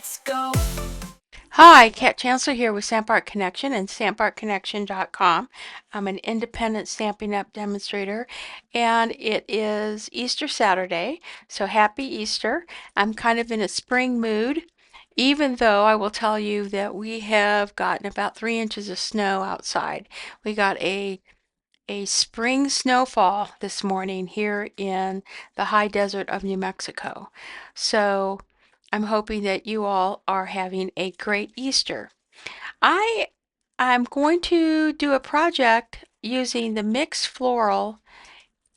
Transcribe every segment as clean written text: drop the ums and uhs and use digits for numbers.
let's go. Hi, Kat Chancellor here with Stamp Art Connection and stampartconnection.com. I'm an independent Stampin' Up! Demonstrator, and it is Easter Saturday, so happy Easter. I'm kind of in a spring mood, even though I will tell you that we have gotten about 3 inches of snow outside. We got a spring snowfall this morning here in the high desert of New Mexico. So I'm hoping that you all are having a great Easter. I I'm going to do a project using the Mixed Floral.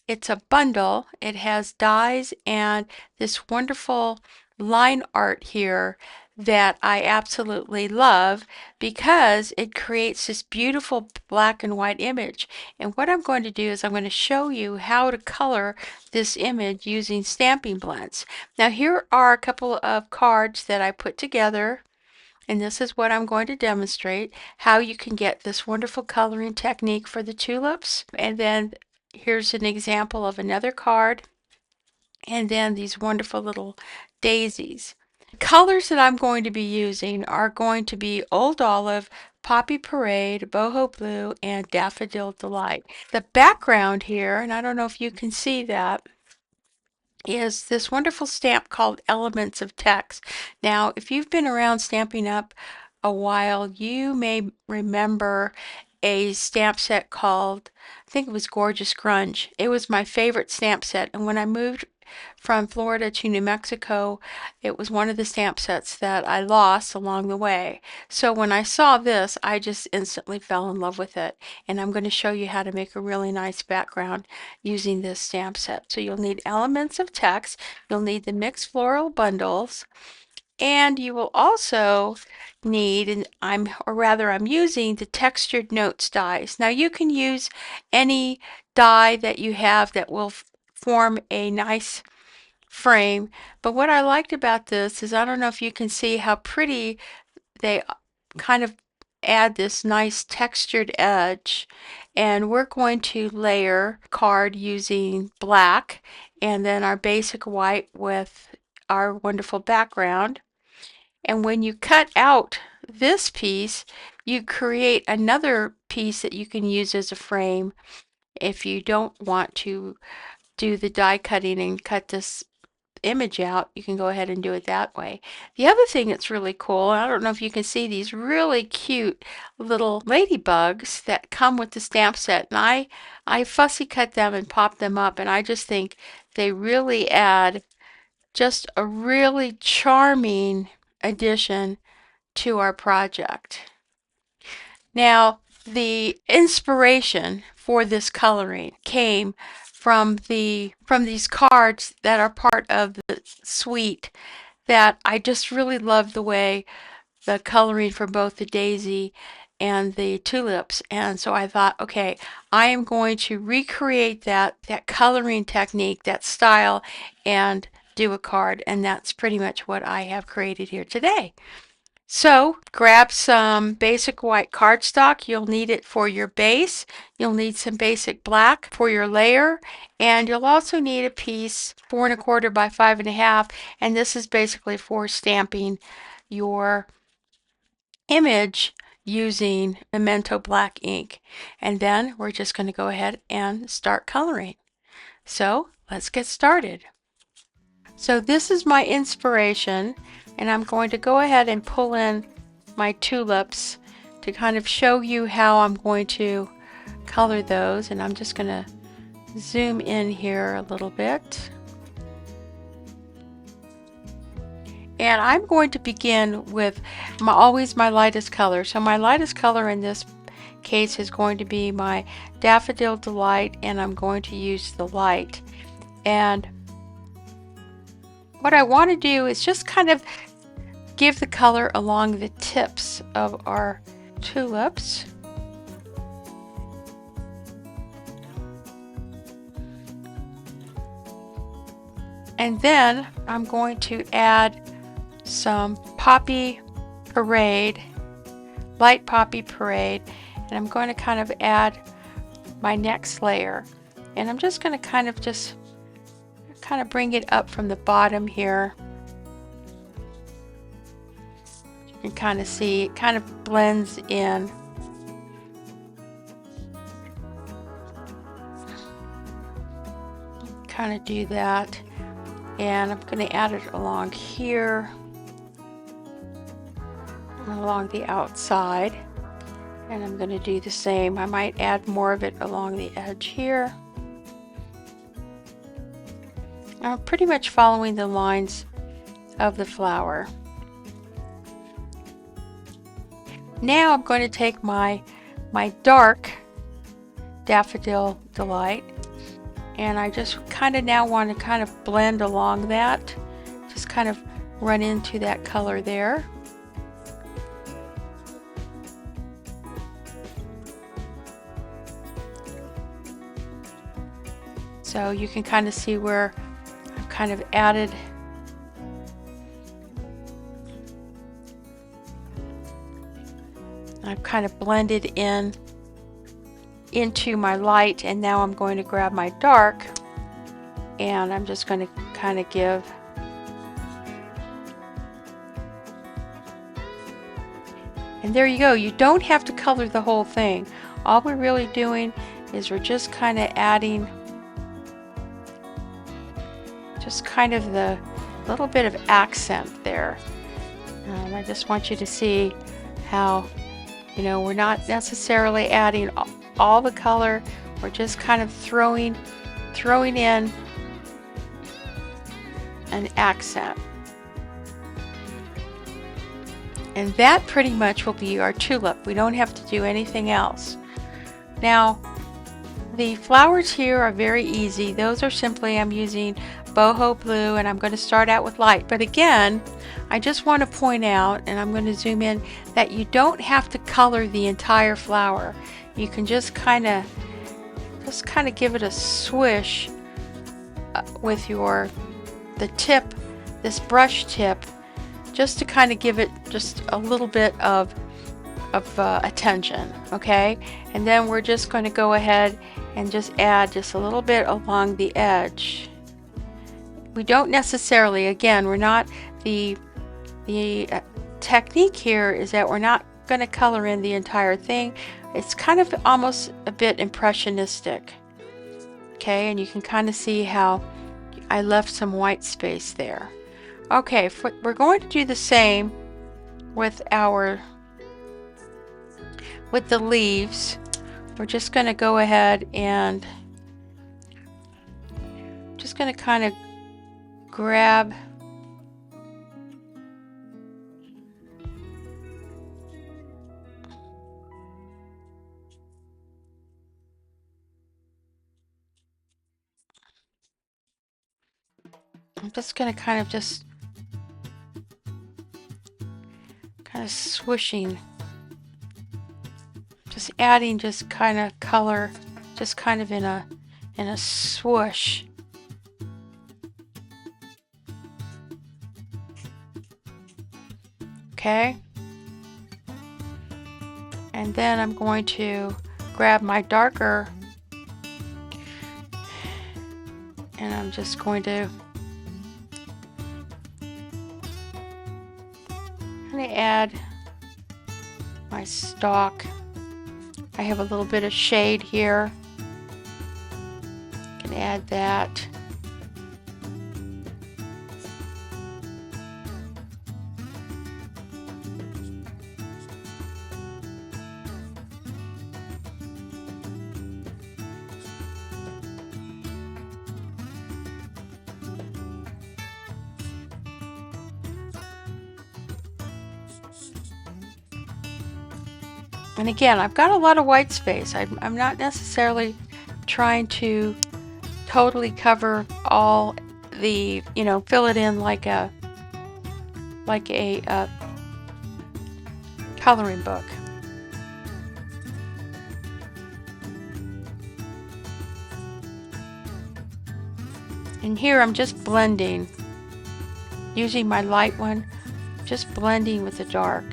It's a bundle. It has dies and this wonderful line art here that I absolutely love because it creates this beautiful black and white image. And what I'm going to do is I'm going to show you how to color this image using Stampin' Blends. Now here are a couple of cards that I put together, and this is what I'm going to demonstrate, how you can get this wonderful coloring technique for the tulips. And then here's an example of another card, and then these wonderful little daisies. The colors that I'm going to be using are going to be Old Olive, Poppy Parade, Boho Blue, and Daffodil Delight. The background here, and I don't know if you can see that, is this wonderful stamp called Elements of Text. Now, if you've been around Stampin' Up! A while, you may remember a stamp set called, I think it was Gorgeous Grunge. It was my favorite stamp set, and when I moved from Florida to New Mexico, it was one of the stamp sets that I lost along the way. So when I saw this, I just instantly fell in love with it. And I'm going to show you how to make a really nice background using this stamp set. So you'll need Elements of Text, you'll need the Mixed Floral Bundles, and you will also need, and I'm using the Textured Notes dies. Now you can use any die that you have that will form a nice frame, but what I liked about this is I don't know if you can see how pretty they kind of add this nice textured edge. And we're going to layer card using black and then our basic white with our wonderful background. And when you cut out this piece, you create another piece that you can use as a frame if you don't want to do the die cutting and cut this image out. You can go ahead and do it that way. The other thing that's really cool, I don't know if you can see these really cute little ladybugs that come with the stamp set, and I fussy cut them and pop them up, and I just think they really add just a really charming addition to our project. Now, the inspiration for this coloring came from these cards that are part of the suite that I just really love the way the coloring for both the daisy and the tulips. And so I thought, okay, I am going to recreate that coloring technique, that style, and do a card. And that's pretty much what I have created here today. So grab some basic white cardstock. You'll need it for your base. You'll need some basic black for your layer, and you'll also need a piece 4¼ by 5½, and this is basically for stamping your image using Memento black ink. And then we're just going to go ahead and start coloring. So let's get started. So this is my inspiration, and I'm going to go ahead and pull in my tulips to kind of show you how I'm going to color those. And I'm just going to zoom in here a little bit. And I'm going to begin with always my lightest color. So my lightest color in this case is going to be my Daffodil Delight, and I'm going to use the light. And what I want to do is just kind of give the color along the tips of our tulips. And then I'm going to add some Poppy Parade, light Poppy Parade, and I'm going to kind of add my next layer. And I'm just going to kind of bring it up from the bottom here. You can kind of see it kind of blends in. Kind of do that, and I'm going to add it along here, along the outside, and I'm going to do the same. I might add more of it along the edge here. I'm pretty much following the lines of the flower. Now I'm going to take my dark Daffodil Delight, and I just kind of now want to kind of blend along that, just kind of run into that color there. So you can kind of see where I've kind of added I've kind of blended in into my light, and now I'm going to grab my dark, and I'm just going to kind of give and there you go. You don't have to color the whole thing. All we're really doing is we're just kind of adding just kind of the little bit of accent there. I just want you to see how, you know, we're not necessarily adding all the color. We're just kind of throwing in an accent. And that pretty much will be our tulip. We don't have to do anything else. Now, the flowers here are very easy. Those are simply, I'm using Boho blue, and I'm going to start out with light. But again, I just want to point out, and I'm going to zoom in, that you don't have to color the entire flower. You can just kind of give it a swish with the tip, this brush tip, just to kind of give it just a little bit of attention, okay? And then we're just going to go ahead and just add just a little bit along the edge. We don't necessarily, again, we're not, the technique here is that we're not going to color in the entire thing. It's kind of almost a bit impressionistic, okay? And you can kind of see how I left some white space there. Okay, we're going to do the same with the leaves. We're just going to go ahead and just going to kind of grab I'm just going to kind of swishing, just adding just kind of color, just kind of in a swoosh. Okay, and then I'm going to grab my darker, and I'm just going to add my stalk. I have a little bit of shade here. I can add that. And again, I've got a lot of white space. I'm not necessarily trying to totally cover all the, you know, fill it in like a coloring book. And here I'm just blending, using my light one, just blending with the dark.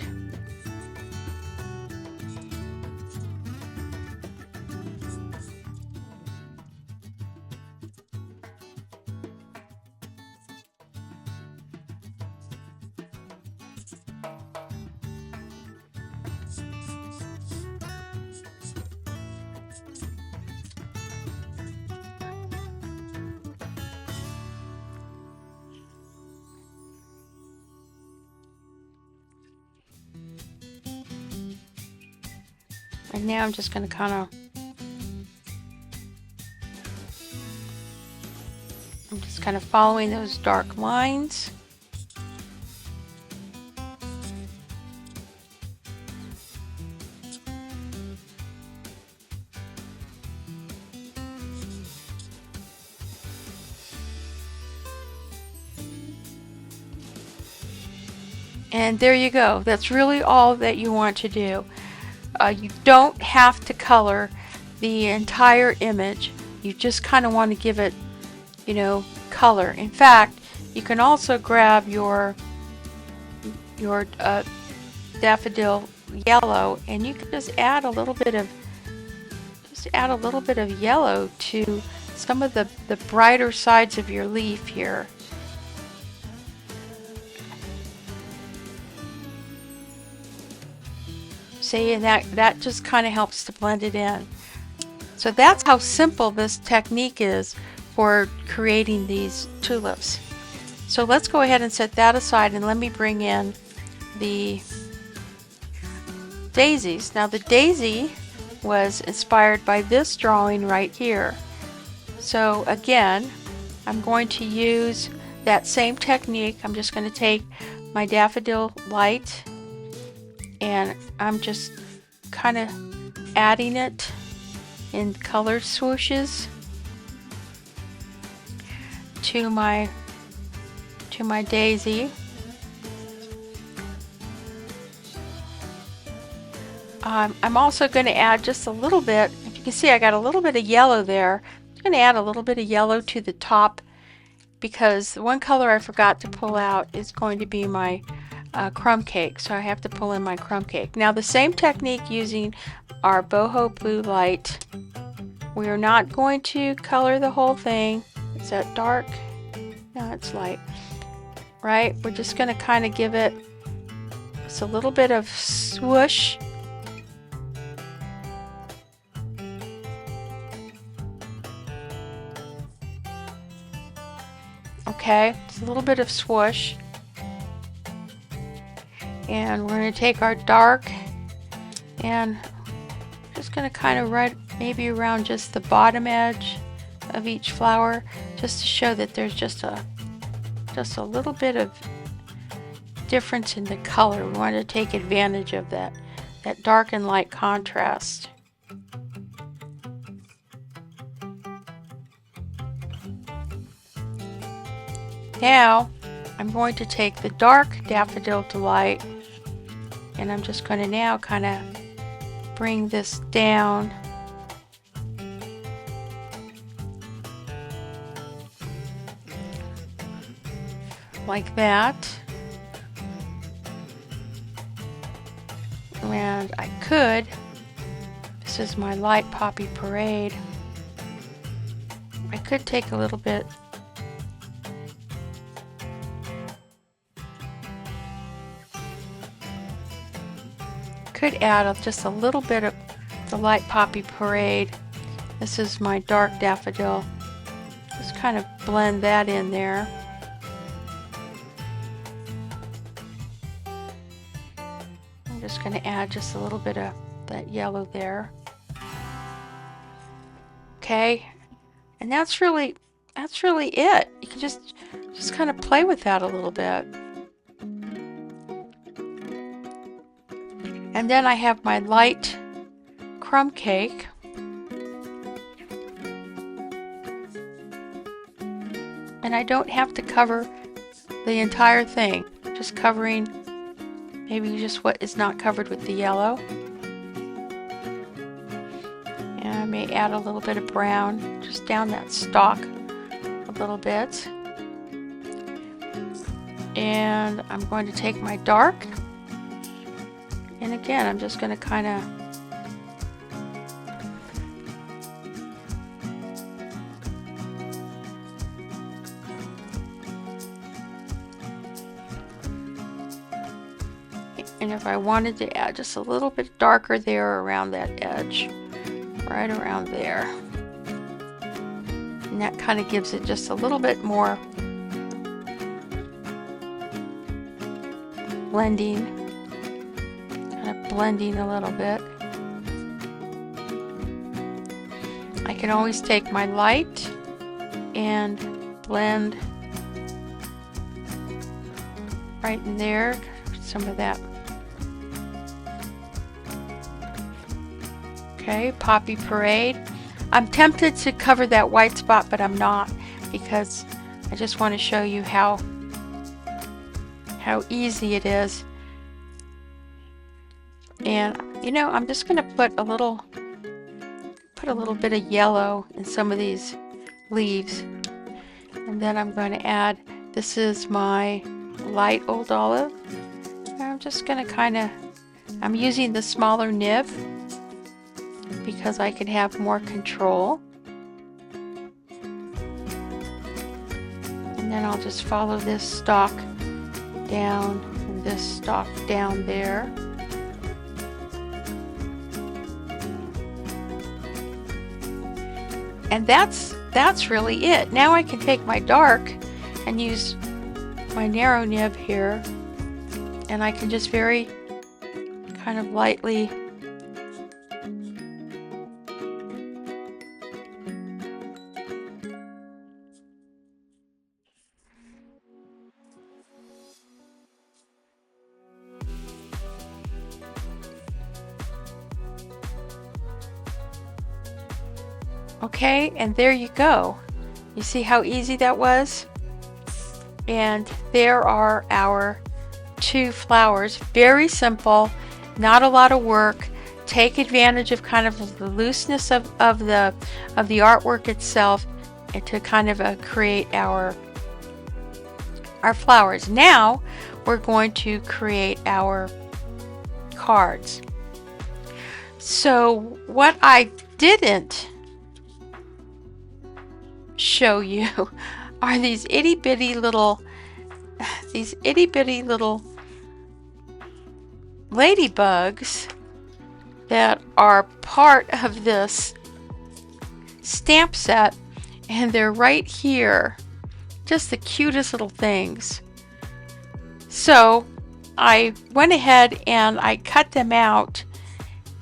And now I'm just going to kind of, I'm just kind of following those dark lines. And there you go. That's really all that you want to do. You don't have to color the entire image. You just kind of want to give it, you know, color. In fact, you can also grab your daffodil yellow, and you can just add a little bit of yellow to some of the brighter sides of your leaf here. See, and that just kind of helps to blend it in. So that's how simple this technique is for creating these tulips. So let's go ahead and set that aside, and let me bring in the daisies. Now the daisy was inspired by this drawing right here. So again, I'm going to use that same technique. I'm just going to take my daffodil light, and I'm just kind of adding it in colored swooshes to my daisy. I'm also going to add just a little bit. If you can see, I got a little bit of yellow there. I'm going to add a little bit of yellow to the top, because the one color I forgot to pull out is going to be my crumb cake, so I have to pull in my crumb cake. Now the same technique using our boho blue light. We are not going to color the whole thing. Is that dark? No, it's light. Right? We're just going to kind of give it just a little bit of swoosh. Okay, just a little bit of swoosh. And we're going to take our dark, and just going to kind of right maybe around just the bottom edge of each flower, just to show that there's just a little bit of difference in the color. We want to take advantage of that dark and light contrast. Now I'm going to take the dark Daffodil Delight, and I'm just going to now kind of bring this down like that. And I could, this is my light poppy parade, I could take a little bit could add just a little bit of the light poppy parade. This is my dark daffodil. Just kind of blend that in there. I'm just going to add just a little bit of that yellow there. Okay, and that's really it. You can just kind of play with that a little bit. And then I have my light crumb cake. And I don't have to cover the entire thing, just covering maybe just what is not covered with the yellow. And I may add a little bit of brown just down that stalk a little bit. And I'm going to take my dark. And again, I'm just going to kind of and if I wanted to add just a little bit darker there around that edge, right around there. And that kind of gives it just a little bit more blending. Blending a little bit. can always take my light and blend right in there, some of that. Okay, Poppy Parade. I'm tempted to cover that white spot, but I'm not, because I just want to show you how easy it is. And you know, I'm just going to put a little bit of yellow in some of these leaves, and then I'm going to add, this is my light old olive, and I'm just going to I'm using the smaller nib because I can have more control. And then I'll just follow this stalk down and this stalk down there. And that's really it. Now I can take my dark and use my narrow nib here, and I can just very kind of lightly okay, and there you go. You see how easy that was? And there are our 2 flowers. Very simple, not a lot of work. Take advantage of kind of the looseness of the artwork itself, and to kind of create our flowers. Now we're going to create our cards. So what I didn't show you are these itty bitty little ladybugs that are part of this stamp set, and they're right here, just the cutest little things. So I went ahead and I cut them out,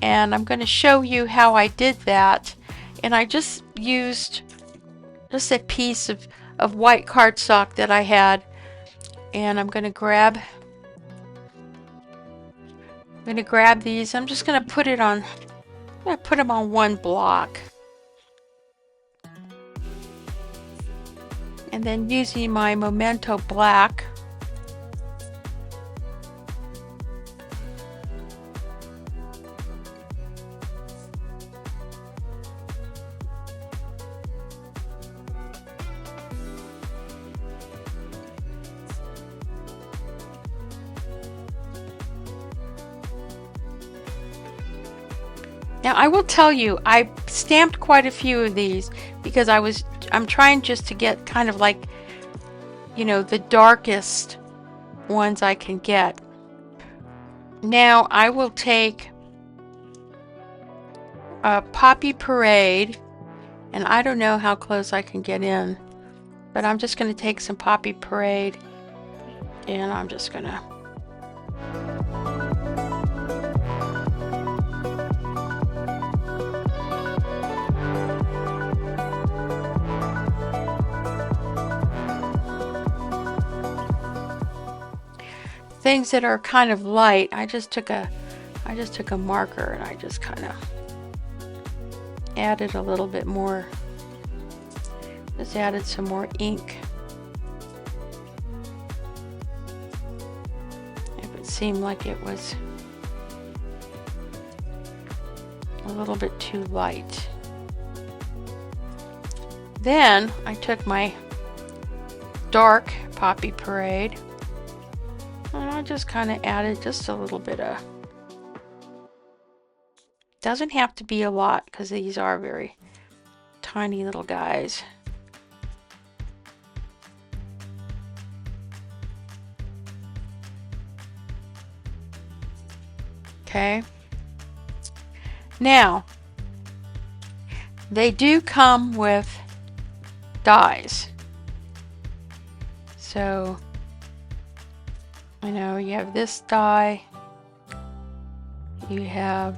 and I'm going to show you how I did that. And I just used just a piece of white cardstock that I had, and I'm going to grab these. I'm just going to put it on, I'm going to put them on one block, and then using my Memento black, now I will tell you, I stamped quite a few of these because I'm trying just to get kind of like, you know, the darkest ones I can get. Now I will take a Poppy Parade, and I don't know how close I can get in, but I'm just going to take some Poppy Parade, and I'm just going to things that are kind of light. I just took a marker and I just kind of added a little bit more. Just added some more ink. If it seemed like it was a little bit too light. Then I took my dark Poppy Parade, and I just kind of added just a little bit of, doesn't have to be a lot because these are very tiny little guys. Okay. Now, they do come with dies. So, you know, you have this die, you have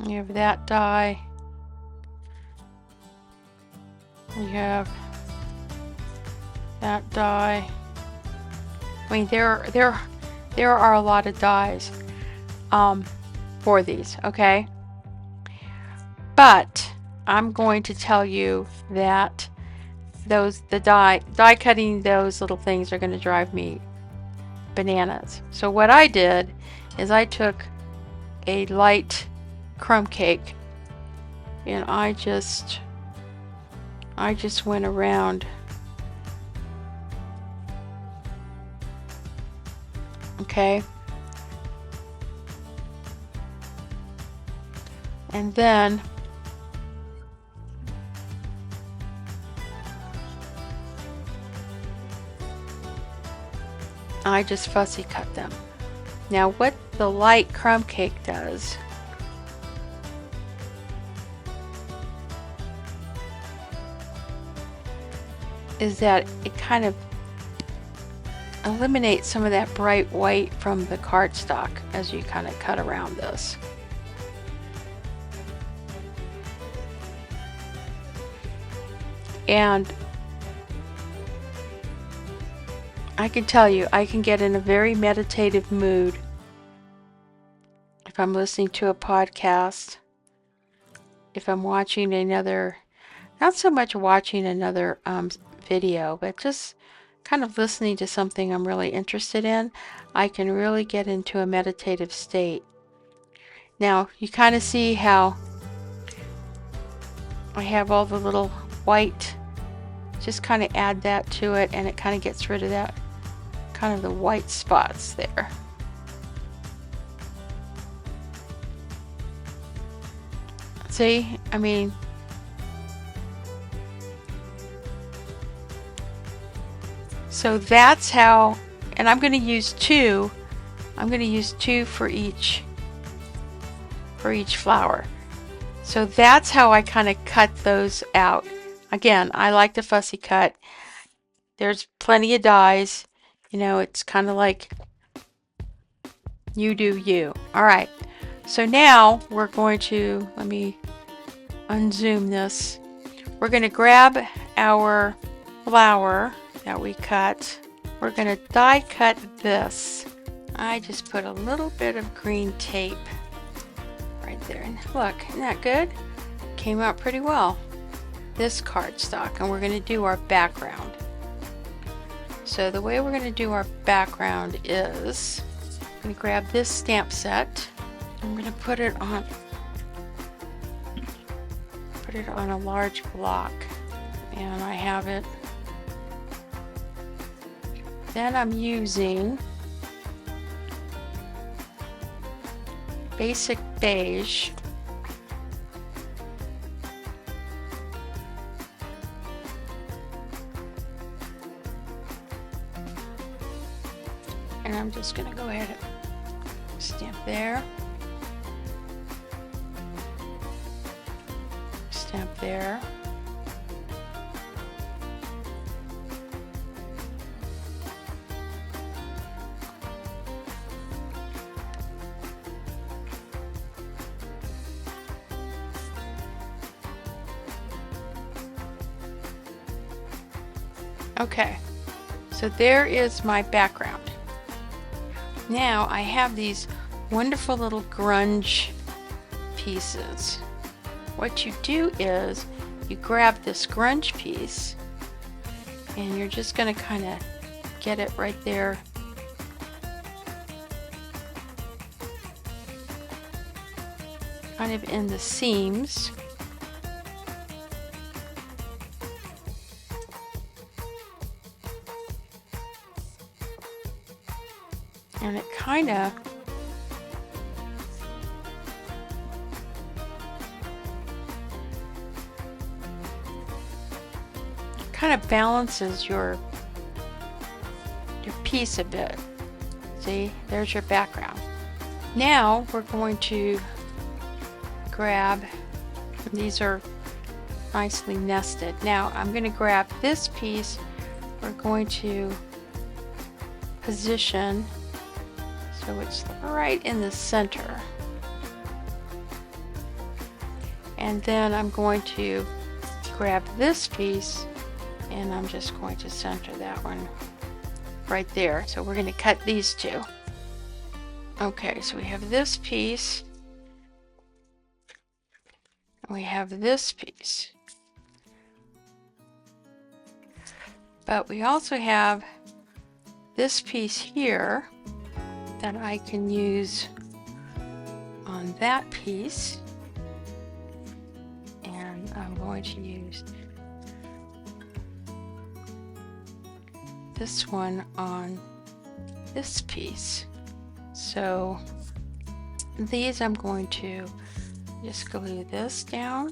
You have that die. You have that die. I mean, there are a lot of dies for these, okay? But I'm going to tell you that the die cutting those little things are going to drive me bananas. So what I did is I took a light crumb cake and I just went around. Okay. And then I just fussy cut them. Now what the light crumb cake does is that it kind of eliminates some of that bright white from the cardstock as you kind of cut around this. And I can tell you, I can get in a very meditative mood if I'm listening to a podcast, if I'm watching another, not so much watching another video, but just kind of listening to something I'm really interested in. I can really get into a meditative state. Now, you kind of see how I have all the little white, just kind of add that to it and it kind of gets rid of that, kind of the white spots there. See, I mean, so that's how, and I'm going to use two. I'm going to use two for each flower. So that's how I kind of cut those out. Again, I like the fussy cut. There's plenty of dies. You know, it's kind of like you do you. All right. So now we're going to, let me unzoom this. We're going to grab our flower that we cut. We're going to die cut this. I just put a little bit of green tape right there. And look, isn't that good? Came out pretty well. This cardstock, and we're going to do our background. So the way we're going to do our background is I'm going to grab this stamp set. I'm going to put it on a large block, and I have it. Then I'm using Basic Beige. And I'm just going to go ahead and stamp there. Stamp there. Okay, so there is my background. Now I have these wonderful little grunge pieces. What you do is you grab this grunge piece and you're just going to kind of get it right there. Kind of in the seams. And it kind of balances your piece a bit. See, there's your background. Now we're going to grab, these are nicely nested. Now I'm going to grab this piece. We're going to position so it's right in the center. And then I'm going to grab this piece and I'm just going to center that one right there. So we're going to cut these two. Okay, so we have this piece. We have this piece. But we also have this piece here that I can use on that piece. And I'm going to use this one on this piece. So these I'm going to just glue this down.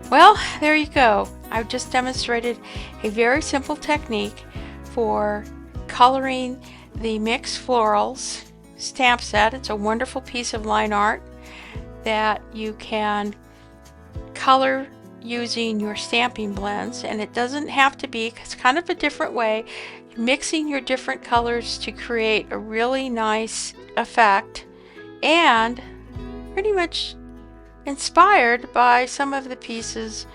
Well, there you go. I've just demonstrated a very simple technique for coloring the Mixed Florals stamp set. It's a wonderful piece of line art that you can color using your Stampin Blends, and it doesn't have to be, it's kind of a different way, mixing your different colors to create a really nice effect, and pretty much inspired by some of the pieces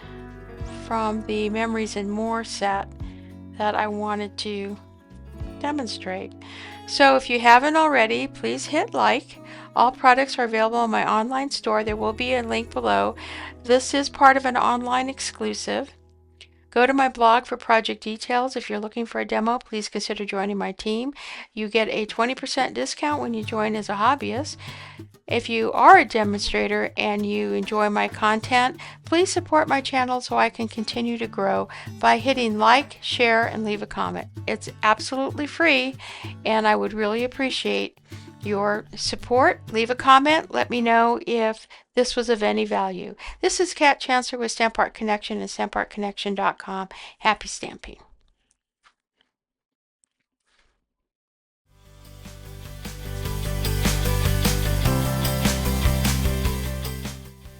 from the Memories and More set that I wanted to demonstrate. So if you haven't already, please hit like. All products are available on my online store. There will be a link below. This is part of an online exclusive. Go to my blog for project details. If you're looking for a demo, please consider joining my team. You get a 20% discount when you join as a hobbyist. If you are a demonstrator and you enjoy my content, please support my channel so I can continue to grow by hitting like, share, and leave a comment. It's absolutely free, and I would really appreciate your support. Leave a comment. Let me know if this was of any value. This is Kat Chancellor with Stamp Art Connection and StampArtConnection.com. Happy stamping.